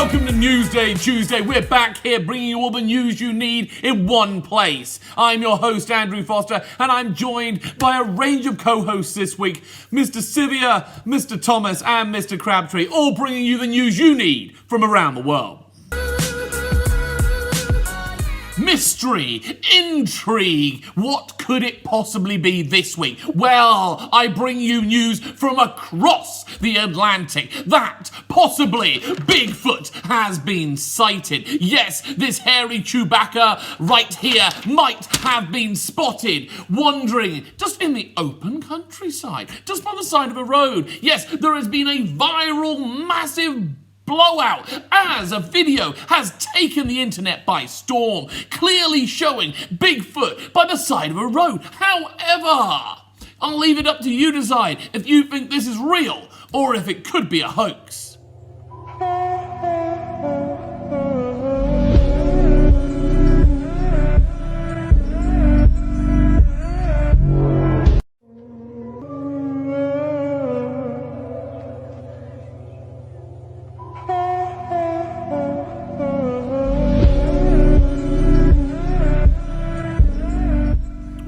Welcome to Newsday Tuesday. We're back here bringing you all the news you need in one place. I'm your host, Andrew Foster, and I'm joined by a range of co-hosts this week. Mr. Sivia, Mr. Thomas, and Mr. Crabtree, all bringing you the news you need from around the world. Mystery, intrigue, what could it possibly be this week? Well, I bring you news from across the Atlantic that possibly Bigfoot has been sighted. Yes, this hairy Chewbacca right here might have been spotted wandering just in the open countryside, just by the side of a road. Yes, there has been a viral, massive blowout as a video has taken the internet by storm, clearly showing Bigfoot by the side of a road. However, I'll leave it up to you to decide if you think this is real or if it could be a hoax.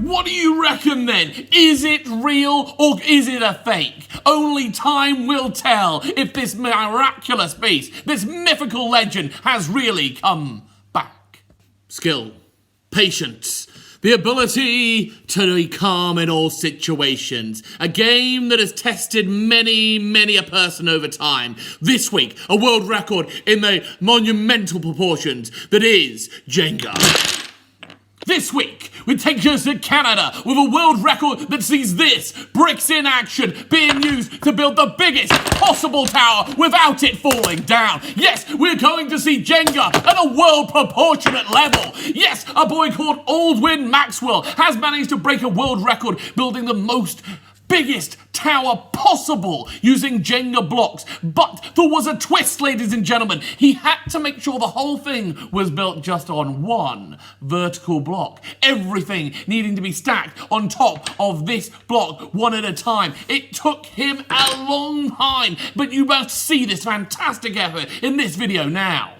What do you reckon then? Is it real or is it a fake? Only time will tell if this miraculous beast, this mythical legend, has really come back. Skill, patience, the ability to be calm in all situations. A game that has tested many a person over time. This week, a world record in the monumental proportions that is Jenga. This week, we take you to Canada with a world record that sees this bricks in action being used to build the biggest possible tower without it falling down. Yes, we're going to see Jenga at a world proportionate level. Yes, a boy called Aldwin Maxwell has managed to break a world record building the biggest tower possible using Jenga blocks. But there was a twist, ladies and gentlemen. He had to make sure the whole thing was built just on one vertical block. Everything needing to be stacked on top of this block one at a time. It took him a long time, but you must see this fantastic effort in this video now.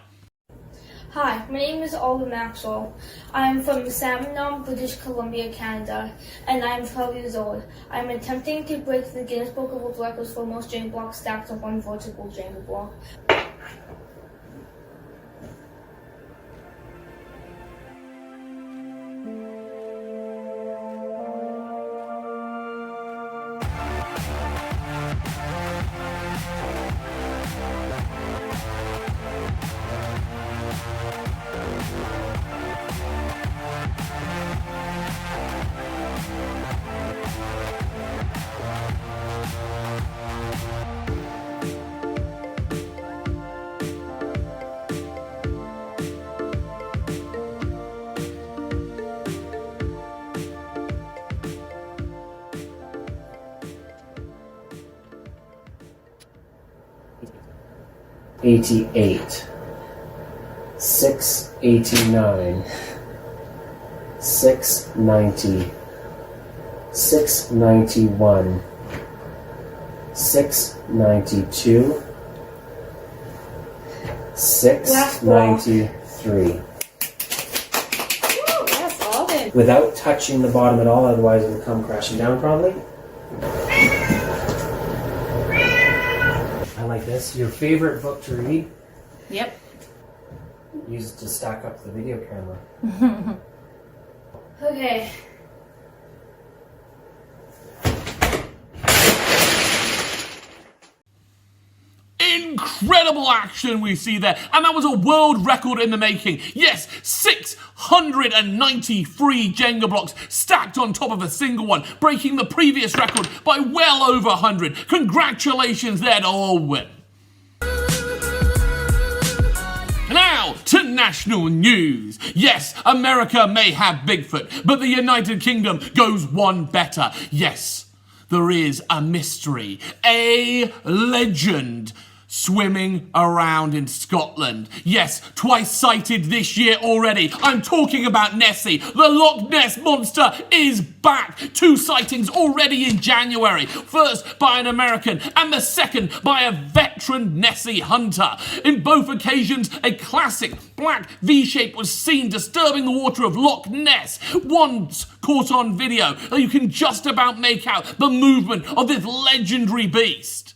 Hi, my name is Alden Maxwell. I'm from Salmonum, British Columbia, Canada, and I'm 12 years old. I'm attempting to break the Guinness Book of World Records for most Jenga blocks stacked on one vertical Jenga block. $88, $689, $690, $691, $692, $693. That's all then. Without touching the bottom at all, otherwise it would come crashing down probably. I like this. Your favorite book to read? Yep. Use it to stack up the video camera. Okay. Incredible action we see there, and that was a world record in the making. Yes, 693 Jenga blocks stacked on top of a single one, breaking the previous record by well over 100. Congratulations there to Aldwin. Now to national news. Yes, America may have Bigfoot, but the United Kingdom goes one better. Yes, there is a mystery, a legend swimming around in Scotland. Yes, twice sighted this year already. I'm talking about Nessie. The Loch Ness Monster is back. 2 sightings already in January. First by an American and the second by a veteran Nessie hunter. In both occasions, a classic black V-shape was seen disturbing the water of Loch Ness. Once caught on video, you can just about make out the movement of this legendary beast.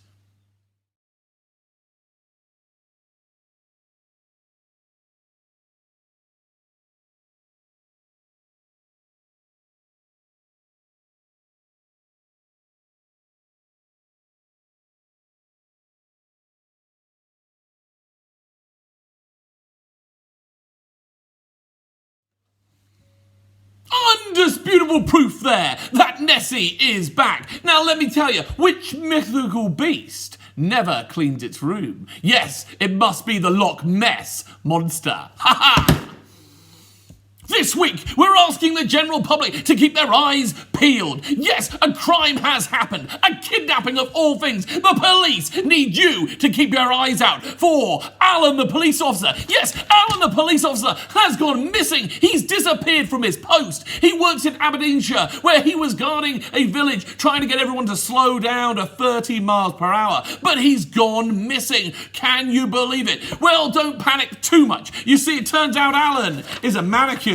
Undisputable proof there that Nessie is back. Now let me tell you, which mythical beast never cleans its room? Yes, it must be the Loch Ness Monster. Ha ha! This week, we're asking the general public to keep their eyes peeled. Yes, a crime has happened. A kidnapping of all things. The police need you to keep your eyes out for Alan the police officer. Yes, Alan the police officer has gone missing. He's disappeared from his post. He works in Aberdeenshire, where he was guarding a village trying to get everyone to slow down to 30 miles per hour. But he's gone missing. Can you believe it? Well, don't panic too much. You see, it turns out Alan is a mannequin.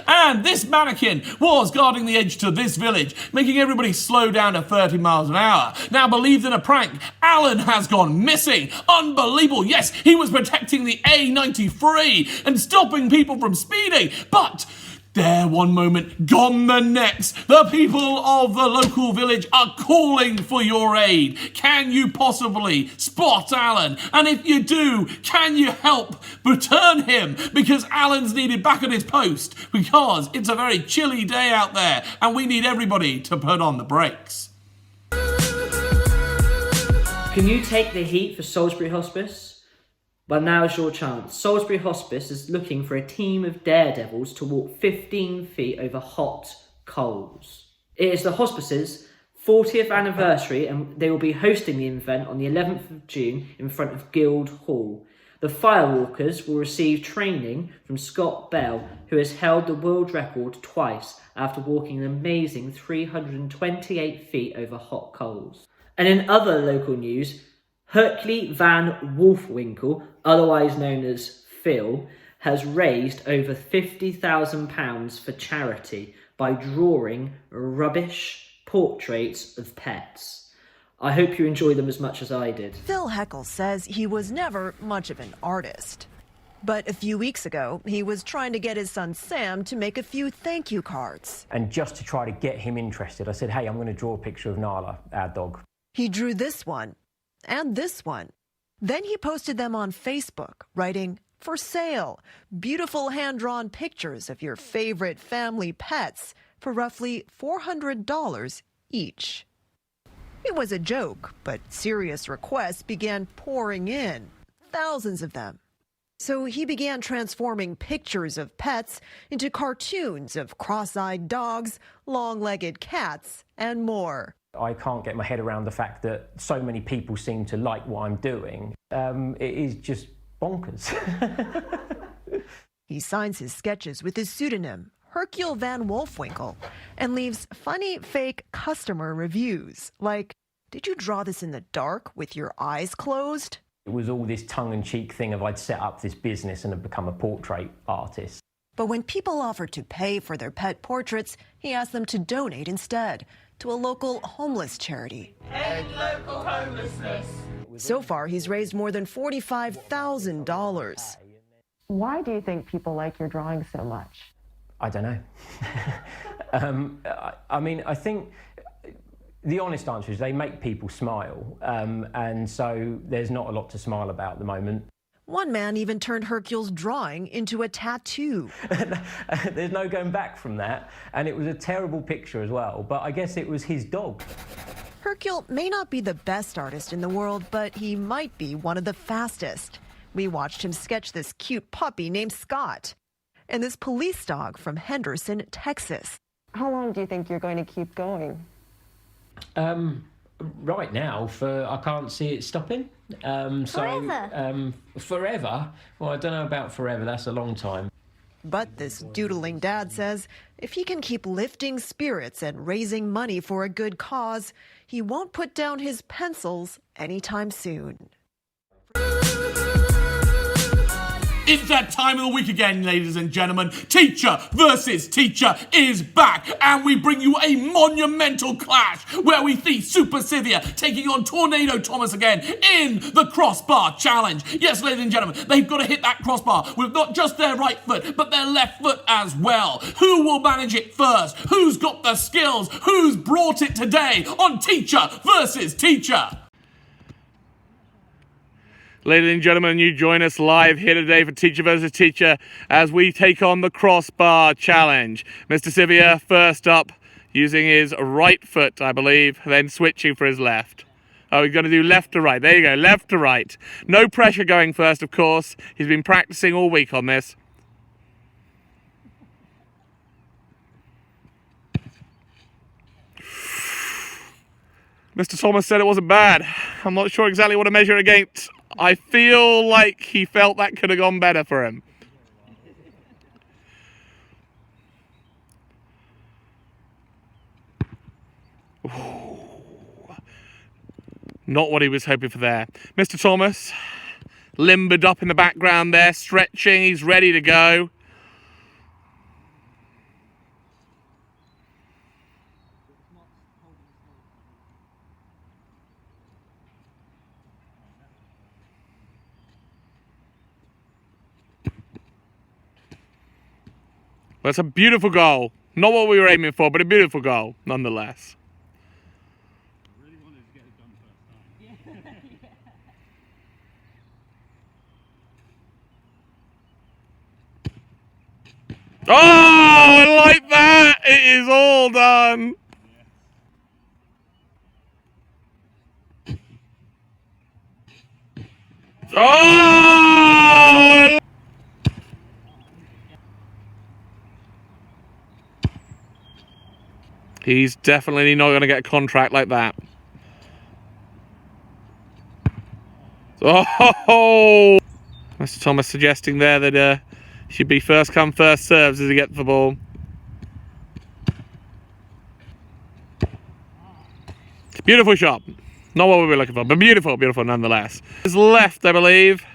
And this mannequin was guarding the edge to this village, making everybody slow down to 30 miles an hour. Now, believed in a prank, Alan has gone missing. Unbelievable. Yes, he was protecting the A93 and stopping people from speeding. But there one moment, gone the next. The people of the local village are calling for your aid. Can you possibly spot Alan? And if you do, can you help return him? Because Alan's needed back at his post, because it's a very chilly day out there and we need everybody to put on the brakes. Can you take the heat for Salisbury Hospice? Well, now's your chance. Salisbury Hospice is looking for a team of daredevils to walk 15 feet over hot coals. It is the hospice's 40th anniversary and they will be hosting the event on the 11th of June in front of Guild Hall. The firewalkers will receive training from Scott Bell, who has held the world record twice after walking an amazing 328 feet over hot coals. And in other local news, Hercule van Wolfwinkel, otherwise known as Phil, has raised over £50,000 for charity by drawing rubbish portraits of pets. I hope you enjoy them as much as I did. Phil Heckle says he was never much of an artist. But a few weeks ago, he was trying to get his son Sam to make a few thank you cards. And just to try to get him interested, I said, hey, I'm going to draw a picture of Nala, our dog. He drew this one. And this one. Then he posted them on Facebook, writing, "For sale, beautiful hand-drawn pictures of your favorite family pets for roughly $400 each." It was a joke, but serious requests began pouring in, thousands of them. So he began transforming pictures of pets into cartoons of cross-eyed dogs, long-legged cats, and more. I can't get my head around the fact that so many people seem to like what I'm doing. It is just bonkers. He signs his sketches with his pseudonym, Hercule van Wolfwinkel, and leaves funny fake customer reviews like, "Did you draw this in the dark with your eyes closed?" It was all this tongue-in-cheek thing of I'd set up this business and had become a portrait artist. But when people offered to pay for their pet portraits, he asked them to donate instead to a local homeless charity. End local homelessness. So far, he's raised more than $45,000. Why do you think people like your drawing so much? I don't know. I mean, I think the honest answer is they make people smile. And so there's not a lot to smile about at the moment. One man even turned Hercule's drawing into a tattoo. There's no going back from that. And it was a terrible picture as well, but I guess it was his dog. Hercule may not be the best artist in the world, but he might be one of the fastest. We watched him sketch this cute puppy named Scott and this police dog from Henderson, Texas. How long do you think you're going to keep going? Right now, I can't see it stopping. Forever? Well, I don't know about forever. That's a long time. But this doodling dad says if he can keep lifting spirits and raising money for a good cause, he won't put down his pencils anytime soon. It's that time of the week again, ladies and gentlemen. Teacher versus Teacher is back, and we bring you a monumental clash where we see Super Sylvia taking on Tornado Thomas again in the crossbar challenge. Yes, ladies and gentlemen, they've got to hit that crossbar with not just their right foot, but their left foot as well. Who will manage it first? Who's got the skills? Who's brought it today on Teacher versus Teacher? Ladies and gentlemen, you join us live here today for Teacher versus Teacher as we take on the crossbar challenge. Mr. Sylvia first up, using his right foot, I believe, then switching for his left. Oh, he's going to do left to right. There you go, left to right. No pressure going first, of course. He's been practicing all week on this. Mr. Thomas said it wasn't bad. I'm not sure exactly what to measure against. I feel like he felt that could have gone better for him. Ooh. Not what he was hoping for there. Mr. Thomas limbered up in the background there, stretching. He's ready to go. That's a beautiful goal. Not what we were aiming for, but a beautiful goal, nonetheless. I really wanted to get it done first time. Oh, I like that! It is all done. Oh! He's definitely not going to get a contract like that. Oh! Mr. Thomas suggesting there that should be first come, first serves as he gets the ball. Beautiful shot. Not what we were looking for, but beautiful, beautiful nonetheless. His left, I believe.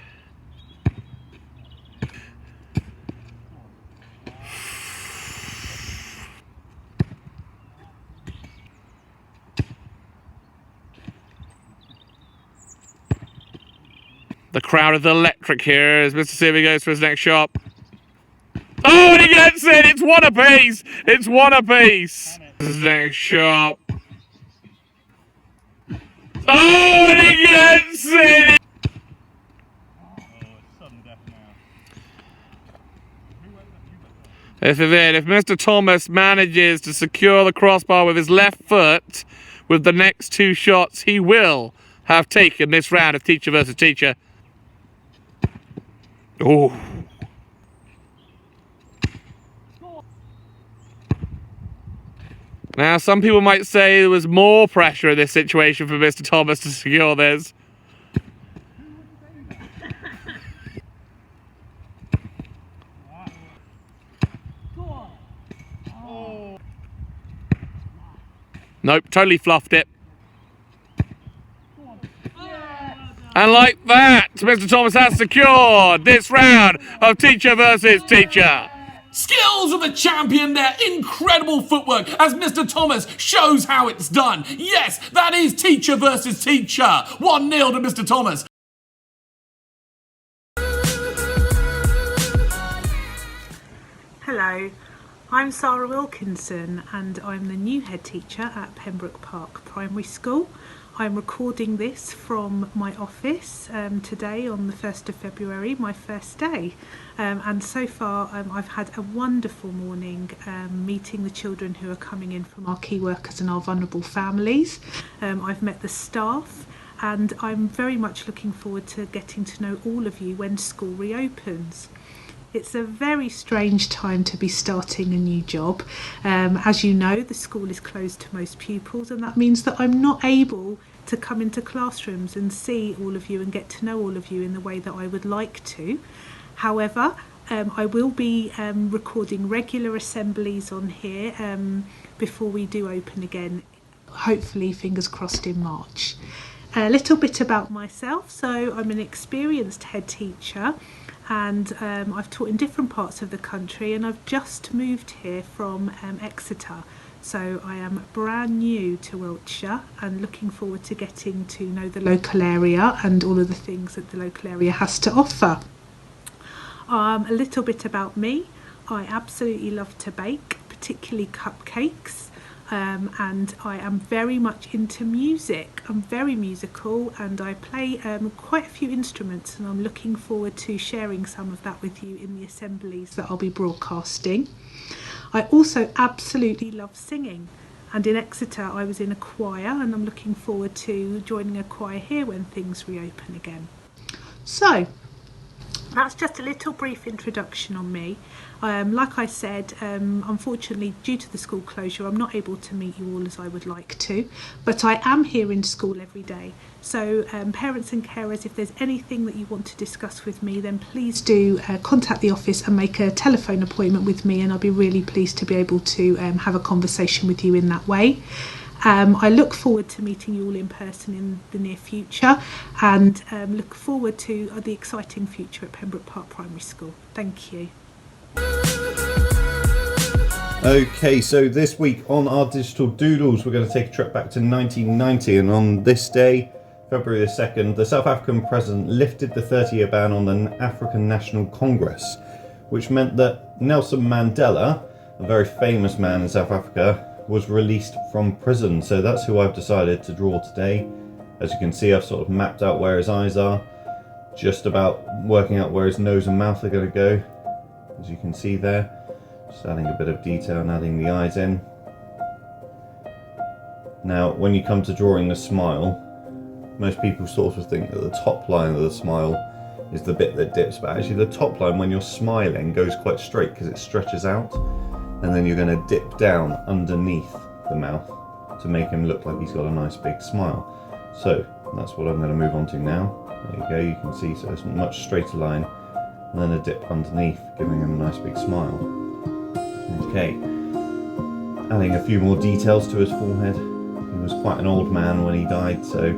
The crowd is electric here as Mr. Sylvia goes for his next shot. Oh, and he gets it! It's one apiece! It's one apiece! His next shot. Oh, and he gets it! This is it. If Mr. Thomas manages to secure the crossbar with his left foot with the next two shots, he will have taken this round of Teacher versus Teacher. Oh. Now, some people might say there was more pressure in this situation for Mr. Thomas to secure this. Nope, totally fluffed it. And like that, Mr. Thomas has secured this round of Teacher versus Teacher. Skills of the champion there, incredible footwork as Mr. Thomas shows how it's done. Yes, that is Teacher versus Teacher. 1-0 to Mr. Thomas. Hello, I'm Sarah Wilkinson and I'm the new head teacher at Pembroke Park Primary School. I'm recording this from my office today on the 1st of February, my first day. And so far I've had a wonderful morning meeting the children who are coming in from our key workers and our vulnerable families. I've met the staff and I'm very much looking forward to getting to know all of you when school reopens. It's a very strange time to be starting a new job. As you know, the school is closed to most pupils and that means that I'm not able to come into classrooms and see all of you and get to know all of you in the way that I would like to. However, I will be recording regular assemblies on here before we do open again, hopefully, fingers crossed, in March. A little bit about myself. So I'm an experienced head teacher, and I've taught in different parts of the country, and I've just moved here from Exeter. So I am brand new to Wiltshire and looking forward to getting to know the local area and all of the things that the local area has to offer. A little bit about me. I absolutely love to bake, particularly cupcakes. And I am very much into music. I'm very musical, and I play quite a few instruments, and I'm looking forward to sharing some of that with you in the assemblies that I'll be broadcasting. I also absolutely love singing, and in Exeter I was in a choir, and I'm looking forward to joining a choir here when things reopen again. So that's just a little brief introduction on me. Like I said, unfortunately, due to the school closure, I'm not able to meet you all as I would like to, but I am here in school every day. So parents and carers, if there's anything that you want to discuss with me, then please do contact the office and make a telephone appointment with me, and I'll be really pleased to be able to have a conversation with you in that way. I look forward to meeting you all in person in the near future, and look forward to the exciting future at Pembroke Park Primary School. Thank you. Okay, so this week on our digital doodles, we're going to take a trip back to 1990, and on this day, February the 2nd, the South African president lifted the 30-year ban on the African National Congress, which meant that Nelson Mandela, a very famous man in South Africa, was released from prison. So that's who I've decided to draw today. As you can see, I've sort of mapped out where his eyes are, just about working out where his nose and mouth are going to go, as you can see there. Just adding a bit of detail and adding the eyes in. Now, when you come to drawing the smile, most people sort of think that the top line of the smile is the bit that dips, but actually the top line, when you're smiling, goes quite straight because it stretches out, and then you're going to dip down underneath the mouth to make him look like he's got a nice big smile. So that's what I'm going to move on to now. There you go, you can see, so it's a much straighter line, and then a dip underneath, giving him a nice big smile. Okay, adding a few more details to his forehead. He was quite an old man when he died, so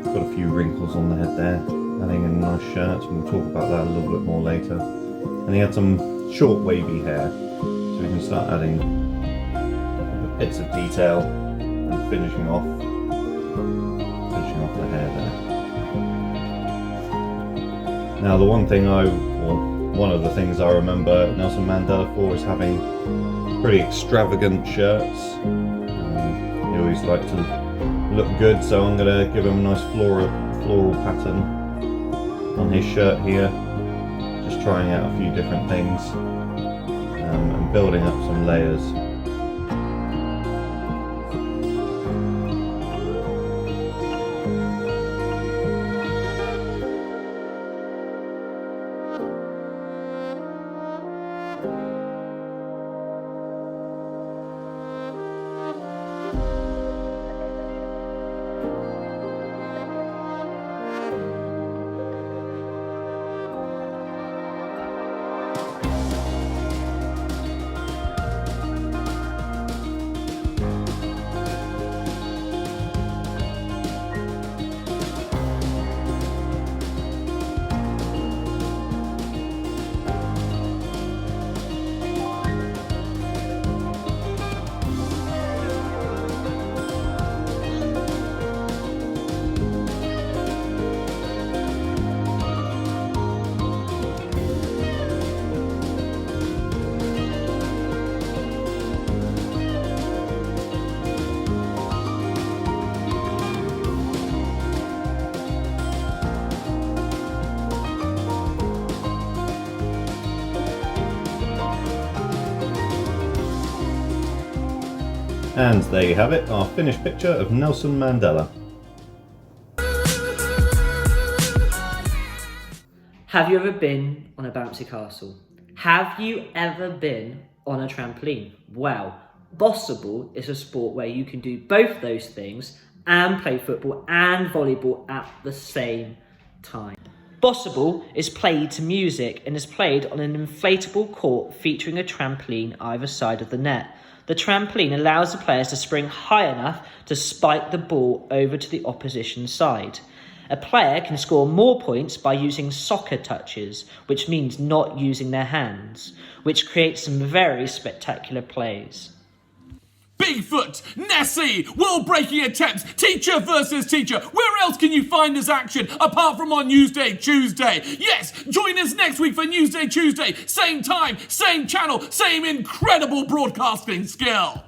got a few wrinkles on the head there. Adding in a nice shirt, and we'll talk about that a little bit more later. And he had some short wavy hair, so we can start adding bits of detail and finishing off the hair there. Now the one of the things I remember Nelson Mandela for is having pretty extravagant shirts. He always liked to look good, so I'm going to give him a nice floral pattern on his shirt here. Just trying out a few different things and building up some layers. And there you have it, our finished picture of Nelson Mandela. Have you ever been on a bouncy castle? Have you ever been on a trampoline? Well, Bossable is a sport where you can do both those things and play football and volleyball at the same time. Bossable is played to music and is played on an inflatable court featuring a trampoline either side of the net. The trampoline allows the players to spring high enough to spike the ball over to the opposition side. A player can score more points by using soccer touches, which means not using their hands, which creates some very spectacular plays. Bigfoot, Nessie, world-breaking attempts, teacher versus teacher. Where else can you find this action apart from on Newsday Tuesday? Yes, join us next week for Newsday Tuesday. Same time, same channel, same incredible broadcasting skill.